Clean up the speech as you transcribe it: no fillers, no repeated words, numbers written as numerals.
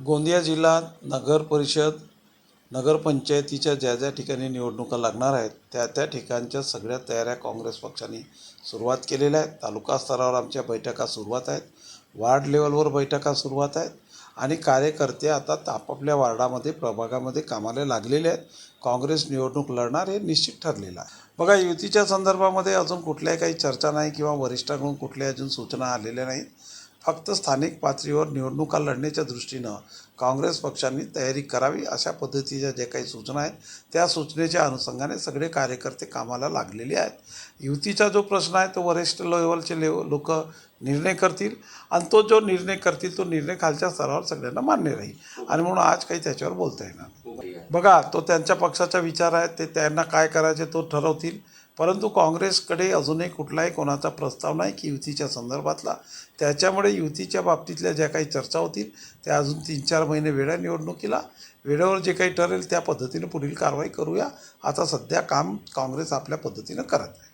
गोंदिया जिल्हा नगर परिषद नगरपंचायतीच्या ज्या ठिकाणी निवडणुका लागणार आहेत त्या ठिकाणच्या सगळ्या तयाऱ्या काँग्रेस पक्षाने सुरुवात केलेल्या आहेत. तालुका स्तरावर आमच्या बैठका सुरुवात आहेत, वार्ड लेवलवर बैठका सुरुवात आहेत आणि कार्यकर्ते आता आपापल्या वार्डामध्ये प्रभागामध्ये कामाला लागलेले आहेत. काँग्रेस निवडणूक लढणार हे निश्चित ठरलेलं आहे. बघा, युतीच्या संदर्भामध्ये अजून कुठल्याही काही चर्चा नाही किंवा वरिष्ठांकडून कुठल्याही अजून सूचना आलेल्या नाहीत. फक्त स्थानिक पातळीवर निवडणुका लढण्याच्या दृष्टीनं काँग्रेस पक्षांनी तयारी करावी अशा पद्धतीच्या ज्या काही सूचना आहेत त्या सूचनेच्या अनुषंगाने सगळे कार्यकर्ते कामाला लागलेले आहेत. युतीचा जो प्रश्न आहे तो वरिष्ठ लेवलचे लोक निर्णय करतील आणि तो जो निर्णय करतील तो निर्णय खालच्या स्तरावर सगळ्यांना मान्य राहील आणि म्हणून आज काही त्याच्यावर बोलता येणार नाही. बघा, तो त्यांच्या पक्षाचा विचार आहे, ते त्यांना काय करायचे तो ठरवतील. परंतु काँग्रेसकडे अजूनही कुठलाही कोणाचा प्रस्ताव नाही की युतीच्या संदर्भातला. त्याच्यामुळे युतीच्या बाबतीतल्या ज्या काही चर्चा होतील त्या अजून 3-4 महिने वेळ आहे निवडणुकीला. वेळेवर जे काही ठरेल त्या पद्धतीने पुढील कारवाई करूया. आता सध्या काम काँग्रेस आपल्या पद्धतीनं करत आहे.